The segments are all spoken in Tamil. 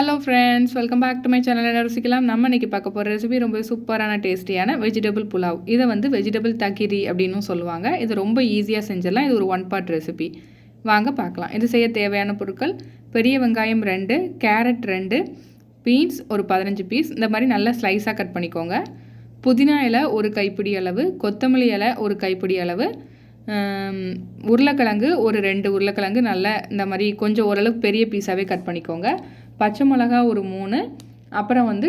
Hello friends, welcome back to my channel. என்ன ருசிக்கலாம். நம்ம இன்றைக்கி பார்க்க போகிற ரெசிபி ரொம்ப சூப்பரான டேஸ்டியான வெஜிடபிள் புலாவ். இதை வந்து வெஜிடபிள் தகிரி அப்படின்னு சொல்லுவாங்க. இது ரொம்ப ஈஸியாக செஞ்சிடலாம். இது ஒரு 1 பார்ட் ரெசிபி. வாங்க பார்க்கலாம். இது செய்ய தேவையான பொருட்கள்: பெரிய வெங்காயம் 2, கேரட் 2, பீன்ஸ் ஒரு 15 பீஸ் இந்த மாதிரி நல்லா ஸ்லைஸாக கட் பண்ணிக்கோங்க. புதினா இலை ஒரு கைப்பிடி அளவு, கொத்தமல்லி இலை ஒரு கைப்பிடி அளவு, உருளைக்கிழங்கு ஒரு 2 உருளைக்கிழங்கு நல்லா இந்த மாதிரி கொஞ்சம் ஓரளவுக்கு பெரிய பீஸாகவே கட் பண்ணிக்கோங்க. பச்சை மிளகா ஒரு 3, அப்புறம் வந்து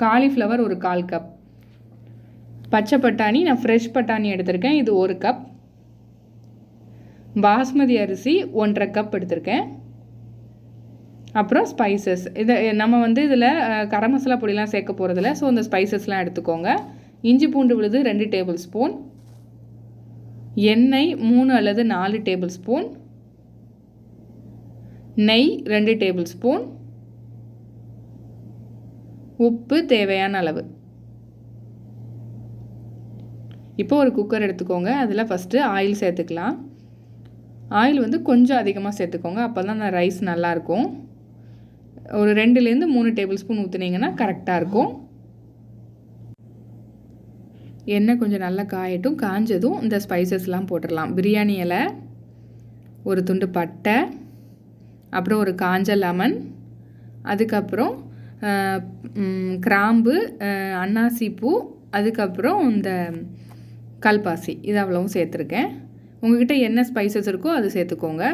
காலிஃப்ளவர் ஒரு 1/4 கப், பச்சை பட்டாணி நான் ஃப்ரெஷ் பட்டாணி எடுத்திருக்கேன், இது 1 கப், பாஸ்மதி அரிசி 1.5 கப் எடுத்திருக்கேன். அப்புறம் ஸ்பைசஸ், இதை நம்ம வந்து இதில் கரம் மசாலா பொடிலாம் சேர்க்க போகிறதில்ல, ஸோ இந்த ஸ்பைசஸ்லாம் எடுத்துக்கோங்க. இஞ்சி பூண்டு விழுது 2 டேபிள் ஸ்பூன், எண்ணெய் 3 அல்லது 4 டேபிள் ஸ்பூன், நெய் 2 டேபிள் ஸ்பூன், உப்பு தேவையான அளவு. இப்போ ஒரு குக்கர் எடுத்துக்கோங்க. அதில் ஃபஸ்ட்டு ஆயில் சேர்த்துக்கலாம். ஆயில் வந்து கொஞ்சம் அதிகமாக சேர்த்துக்கோங்க, அப்போ தான் அந்த ரைஸ் நல்லாயிருக்கும். ஒரு 2லேருந்து 3 டேபிள் ஸ்பூன் ஊற்றுனீங்கன்னா கரெக்டாக இருக்கும். எண்ணெய் கொஞ்சம் நல்லா காயட்டும். காஞ்சதும் இந்த ஸ்பைசஸ்லாம் போட்டுடலாம். பிரியாணி இலை, ஒரு துண்டு பட்டை, அப்புறம் ஒரு காஞ்ச லெமன், அதுக்கப்புறம் கிராம்பு, அன்னாசி பூ, அதுக்கப்புறம் இந்த கல்பாசி, இது அவ்வளவும் சேர்த்துருக்கேன். உங்கள்கிட்ட என்ன ஸ்பைசஸ் இருக்கோ அது சேர்த்துக்கோங்க.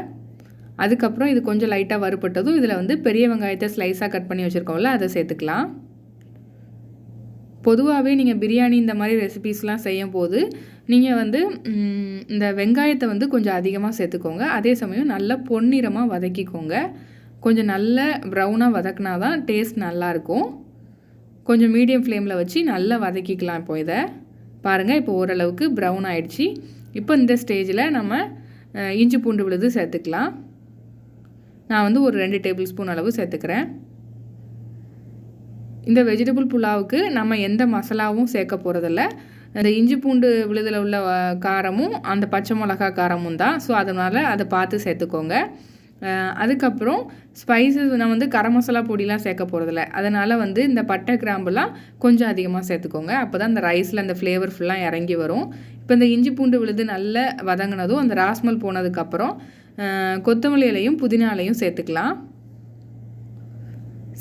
அதுக்கப்புறம் இது கொஞ்சம் லைட்டாக வறுபட்டதும் இதில் வந்து பெரிய வெங்காயத்தை ஸ்லைஸாக கட் பண்ணி வச்சுருக்கோம்ல, அதை சேர்த்துக்கலாம். பொதுவாகவே நீங்கள் பிரியாணி இந்த மாதிரி ரெசிபீஸ்லாம் செய்யும் போது நீங்கள் வந்து இந்த வெங்காயத்தை வந்து கொஞ்சம் அதிகமாக சேர்த்துக்கோங்க. அதே சமயம் நல்லா பொன்னிறமாக வதக்கிக்கோங்க. கொஞ்சம் நல்ல ப்ரௌனாக வதக்கினா தான் டேஸ்ட் நல்லாயிருக்கும். கொஞ்சம் மீடியம் ஃப்ளேமில் வச்சு நல்லா வதக்கிக்கலாம். இப்போ இதை பாருங்கள், இப்போ ஓரளவுக்கு ப்ரௌன் ஆகிடுச்சி. இப்போ இந்த ஸ்டேஜில் நம்ம இஞ்சி பூண்டு விழுது சேர்த்துக்கலாம். நான் வந்து ஒரு 2 டேபிள் ஸ்பூன் அளவு சேர்த்துக்கிறேன். இந்த வெஜிடபிள் புலாவுக்கு நம்ம எந்த மசாலாவும் சேர்க்க போகிறதில்ல. அந்த இஞ்சி பூண்டு விழுதில் உள்ள காரமும் அந்த பச்சை மிளகா காரமும் தான். ஸோ அதனால் அதை பார்த்து சேர்த்துக்கோங்க. அதுக்கப்புறம் ஸ்பைசஸ் நான் வந்து கரம் மசாலா பொடிலாம் சேர்க்க போகிறதில்ல. அதனால் வந்து இந்த பட்டை கிராம்புலாம் கொஞ்சம் அதிகமாக சேர்த்துக்கோங்க. அப்போ தான் அந்த ரைஸில் அந்த ஃப்ளேவர் ஃபுல்லாக இறங்கி வரும். இப்போ இந்த இஞ்சி பூண்டு விழுது நல்லா வதங்கினதும் அந்த ராஸ்மல் போனதுக்கப்புறம் கொத்தமல்லி இலையும் புதினா இலையும் சேர்த்துக்கலாம்.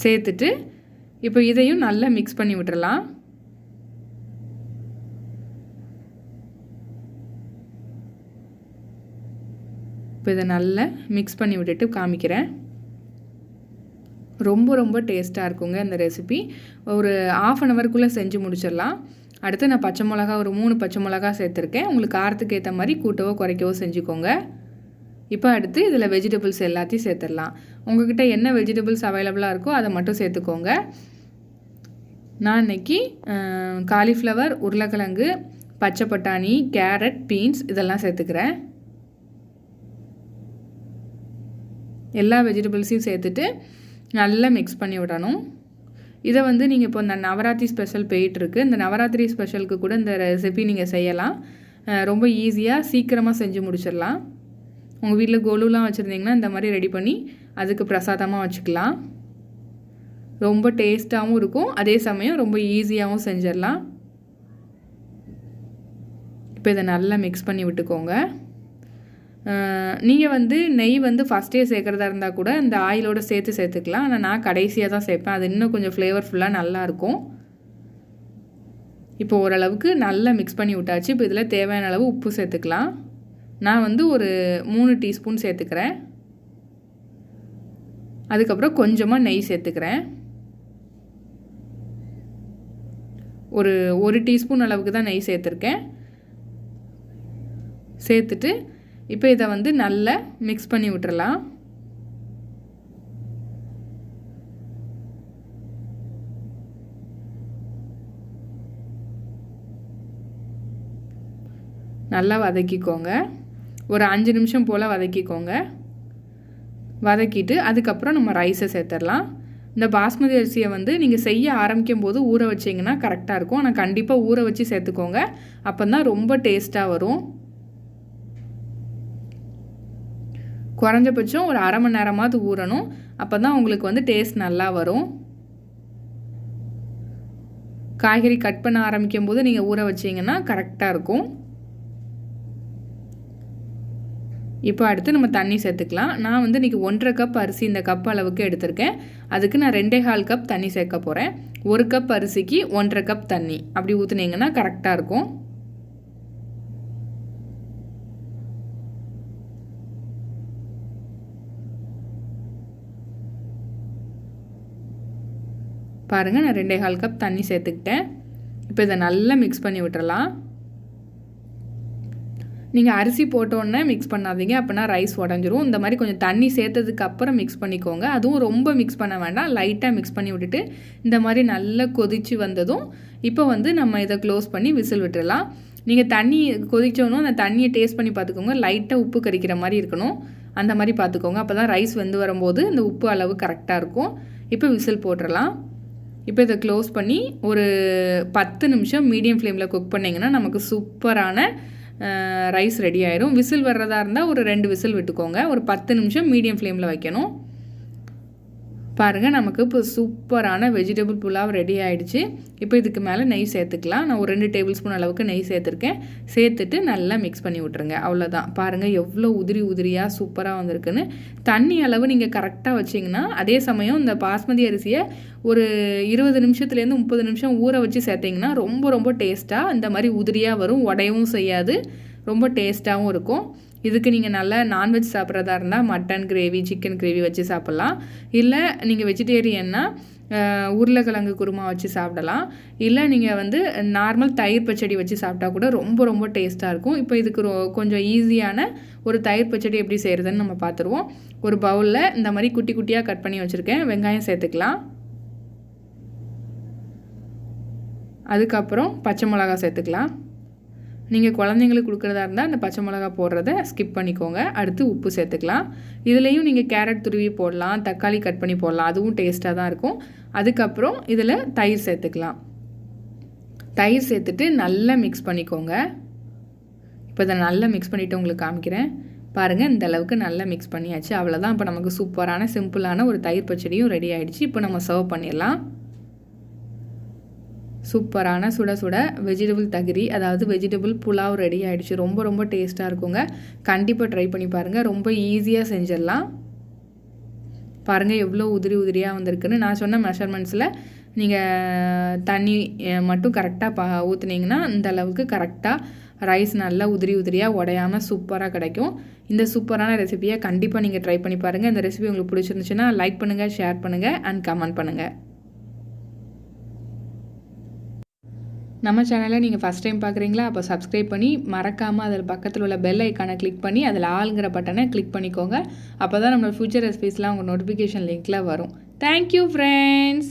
சேர்த்துட்டு இப்போ இதையும் நல்லா மிக்ஸ் பண்ணி விட்டுறலாம். இப்போ இதை நல்லா மிக்ஸ் பண்ணி விட்டுட்டு காமிக்கிறேன். ரொம்ப டேஸ்ட்டாக இருக்குங்க இந்த ரெசிபி. ஒரு 1/2 ஹவருக்குள்ளே செஞ்சு முடிச்சிடலாம். அடுத்து நான் பச்சை மிளகா ஒரு 3 பச்சை மிளகா சேர்த்துருக்கேன். உங்களுக்கு காரத்துக்கு ஏற்ற மாதிரி கூட்டவோ குறைக்கவோ செஞ்சுக்கோங்க. இப்போ அடுத்து இதில் வெஜிடபிள்ஸ் எல்லாத்தையும் சேர்த்துடலாம். உங்கள்கிட்ட என்ன வெஜிடபிள்ஸ் அவைலபிளாக இருக்கோ அதை மட்டும் சேர்த்துக்கோங்க. நான் இன்றைக்கி காலிஃப்ளவர், உருளைக்கிழங்கு, பச்சை பட்டாணி, கேரட், பீன்ஸ் இதெல்லாம் சேர்த்துக்கிறேன். எல்லா வெஜிடபிள்ஸையும் சேர்த்துட்டு நல்லா மிக்ஸ் பண்ணி விடணும். இதை வந்து நீங்கள் இப்போ இந்த நவராத்திரி ஸ்பெஷல் போயிட்டுருக்கு. இந்த நவராத்திரி ஸ்பெஷலுக்கு கூட இந்த ரெசிபி நீங்கள் செய்யலாம். ரொம்ப ஈஸியாக சீக்கிரமாக செஞ்சு முடிச்சிடலாம். உங்கள் வீட்டில் கொலுலாம் வச்சுருந்தீங்கன்னா இந்த மாதிரி ரெடி பண்ணி அதுக்கு பிரசாதமாக வச்சுக்கலாம். ரொம்ப டேஸ்ட்டாகவும் இருக்கும், அதே சமயம் ரொம்ப ஈஸியாகவும் செஞ்சிடலாம். இப்போ இதை நல்லா மிக்ஸ் பண்ணி விட்டுக்கோங்க. நீங்கள் வந்து நெய் வந்து ஃபஸ்ட்டே சேர்க்குறதா இருந்தால் கூட இந்த ஆயிலோடு சேர்த்துக்கலாம். ஆனால் நான் கடைசியாக தான் சேர்ப்பேன். அது இன்னும் கொஞ்சம் ஃப்ளேவர்ஃபுல்லாக நல்லாயிருக்கும். இப்போ ஓரளவுக்கு நல்லா மிக்ஸ் பண்ணி விட்டாச்சு. இப்போ இதில் தேவையான அளவு உப்பு சேர்த்துக்கலாம். நான் வந்து ஒரு 3 டீஸ்பூன் சேர்த்துக்கிறேன். அதுக்கப்புறம் கொஞ்சமாக நெய் சேர்த்துக்கிறேன். ஒரு 1 டீஸ்பூன் அளவுக்கு தான் நெய் சேர்த்துருக்கேன். சேர்த்துட்டு இப்போ இதை வந்து நல்லா மிக்ஸ் பண்ணி விட்டுறலாம். நல்லா வதக்கிக்கோங்க. ஒரு 5 நிமிஷம் போல் வதக்கிக்கோங்க. வதக்கிட்டு அதுக்கப்புறம் நம்ம ரைஸை சேர்த்துடலாம். இந்த பாஸ்மதி அரிசியை வந்து நீங்கள் செய்ய ஆரம்பிக்கும் போது ஊற வச்சிங்கன்னா கரெக்டாக இருக்கும். ஆனால் கண்டிப்பாக ஊற வச்சு சேர்த்துக்கோங்க, அப்போ தான் ரொம்ப டேஸ்ட்டாக வரும். குறைஞ்சபட்சம் ஒரு அரை மணி நேரமாவது ஊறணும். அப்போ தான் உங்களுக்கு வந்து டேஸ்ட் நல்லா வரும். காய்கறி கட் பண்ண ஆரம்பிக்கும் போது நீங்கள் ஊற வச்சிங்கன்னா கரெக்டாக இருக்கும். இப்போ அடுத்து நம்ம தண்ணி சேர்த்துக்கலாம். நான் வந்து இன்றைக்கி 1.5 கப் அரிசி இந்த கப் அளவுக்கு எடுத்திருக்கேன். அதுக்கு நான் 2.25 கப் தண்ணி சேர்க்க போகிறேன். 1 கப் அரிசிக்கு 1.5 கப் தண்ணி அப்படி ஊற்றுனீங்கன்னா கரெக்டாக இருக்கும். பாருங்கள், நான் 2.25 கப் தண்ணி சேர்த்துக்கிட்டேன். இப்போ இதை நல்லா மிக்ஸ் பண்ணி விட்டுறலாம். நீங்கள் அரிசி போட்டோன்னே மிக்ஸ் பண்ணாதீங்க, அப்படின்னா ரைஸ் உடஞ்சிரும். இந்த மாதிரி கொஞ்சம் தண்ணி சேர்த்ததுக்கு அப்புறம் மிக்ஸ் பண்ணிக்கோங்க. அதுவும் ரொம்ப மிக்ஸ் பண்ண வேண்டாம், லைட்டாக மிக்ஸ் பண்ணி விட்டுட்டு இந்த மாதிரி நல்லா கொதித்து வந்ததும் இப்போ வந்து நம்ம இதை க்ளோஸ் பண்ணி விசில் விட்டுடலாம். நீங்கள் தண்ணி கொதிச்சோன்னு அந்த தண்ணியை டேஸ்ட் பண்ணி பார்த்துக்கோங்க. லைட்டாக உப்பு கரிக்கிற மாதிரி இருக்கணும், அந்த மாதிரி பார்த்துக்கோங்க. அப்போ தான் ரைஸ் வெந்து வரும்போது இந்த உப்பு அளவு கரெக்டாக இருக்கும். இப்போ விசில் போட்டுடலாம். இப்போ இதை க்ளோஸ் பண்ணி ஒரு 10 நிமிஷம் மீடியம் ஃப்ளேமில் குக் பண்ணிங்கன்னா நமக்கு சூப்பரான ரைஸ் ரெடி ஆயிரும். விசில் வர்றதா இருந்தால் ஒரு 2 விசில் விட்டுக்கோங்க. ஒரு 10 நிமிஷம் மீடியம் ஃப்ளேமில் வைக்கணும். பாருங்கள், நமக்கு இப்போ சூப்பரான வெஜிடபிள் புலாவ் ரெடி ஆகிடுச்சு. இப்போ இதுக்கு மேலே நெய் சேர்த்துக்கலாம். நான் ஒரு 2 டேபிள் ஸ்பூன் அளவுக்கு நெய் சேர்த்துருக்கேன். சேர்த்துட்டு நல்லா மிக்ஸ் பண்ணி விட்ருங்க. அவ்வளோதான். பாருங்கள் எவ்வளோ உதிரியாக சூப்பராக வந்திருக்குன்னு. தண்ணி அளவு நீங்கள் கரெக்டாக வச்சிங்கன்னா, அதே சமயம் இந்த பாஸ்மதி அரிசியை ஒரு 20 நிமிஷத்துலேருந்து 30 நிமிஷம் ஊற வச்சு சேர்த்திங்கன்னா ரொம்ப டேஸ்ட்டாக இந்த மாதிரி உதிரியாக வரும். உடையவும் செய்யாது, ரொம்ப டேஸ்ட்டாகவும் இருக்கும். இதுக்கு நீங்கள் நல்லா நான்வெஜ் சாப்பிட்றதா இருந்தால் மட்டன் கிரேவி, சிக்கன் கிரேவி வச்சு சாப்பிட்லாம். இல்லை நீங்கள் வெஜிடேரியன்னா உருளைக்கிழங்கு குருமா வச்சு சாப்பிடலாம். இல்லை நீங்கள் வந்து நார்மல் தயிர் பச்சடி வச்சு சாப்பிட்டா கூட ரொம்ப டேஸ்ட்டாக இருக்கும். இப்போ இதுக்கு கொஞ்சம் ஈஸியான ஒரு தயிர் பச்சடி எப்படி செய்கிறதுன்னு நம்ம பார்த்துருவோம். ஒரு பவுலில் இந்த மாதிரி குட்டி குட்டியாக கட் பண்ணி வச்சுருக்கேன். வெங்காயம் சேர்த்துக்கலாம். அதுக்கப்புறம் பச்சை மிளகாய் சேர்த்துக்கலாம். நீங்கள் குழந்தைங்களுக்கு கொடுக்குறதா இருந்தால் அந்த பச்சை மிளகா போடுறத ஸ்கிப் பண்ணிக்கோங்க. அடுத்து உப்பு சேர்த்துக்கலாம். இதுலேயும் நீங்கள் கேரட் துருவி போடலாம், தக்காளி கட் பண்ணி போடலாம், அதுவும் டேஸ்ட்டாக தான் இருக்கும். அதுக்கப்புறம் இதில் தயிர் சேர்த்துக்கலாம். தயிர் சேர்த்துட்டு நல்லா மிக்ஸ் பண்ணிக்கோங்க. இப்போ இதை நல்லா மிக்ஸ் பண்ணிவிட்டு உங்களுக்கு காமிக்கிறேன். பாருங்கள், இந்த அளவுக்கு நல்லா மிக்ஸ் பண்ணியாச்சு. அவ்வளோதான். இப்போ நமக்கு சூப்பரான சிம்பிளான ஒரு தயிர் பச்சடியும் ரெடி ஆகிடுச்சு. இப்போ நம்ம சர்வ் பண்ணிடலாம். சூப்பரான சுட வெஜிடபிள் தகிரி, அதாவது வெஜிடபிள் புலாவ் ரெடி ஆகிடுச்சு. ரொம்ப டேஸ்ட்டாக இருக்குங்க. கண்டிப்பாக ட்ரை பண்ணி பாருங்கள். ரொம்ப ஈஸியாக செஞ்சிடலாம். பாருங்கள் எவ்வளோ உதிரியாக வந்திருக்குன்னு. நான் சொன்ன மெஷர்மெண்ட்ஸில் நீங்கள் தண்ணி மட்டும் கரெக்டாக ஊற்றுனீங்கன்னா இந்த அளவுக்கு கரெக்டாக ரைஸ் நல்லா உதிரியாக உடையாமல் சூப்பராக கிடைக்கும். இந்த சூப்பரான ரெசிபியை கண்டிப்பாக நீங்கள் ட்ரை பண்ணி பாருங்கள். இந்த ரெசிபி உங்களுக்கு பிடிச்சிருந்துச்சுன்னா லைக் பண்ணுங்கள், ஷேர் பண்ணுங்கள் அண்ட் கமெண்ட் பண்ணுங்கள். நம்ம சேனலை நீங்கள் ஃபஸ்ட் டைம் பார்க்குறீங்களா? அப்போ சப்ஸ்கிரைப் பண்ணி மறக்காமல் அதில் பக்கத்தில் உள்ள பெல் ஐக்கானை கிளிக் பண்ணி அதில் ஆளுங்கிற பட்டனை கிளிக் பண்ணிக்கோங்க. அப்போ தான் நம்மளோட ஃபியூச்சர் ரெசிபீஸ்லாம் உங்கள் நோட்டிஃபிகேஷன் லிங்க்கில் வரும். Thank you friends.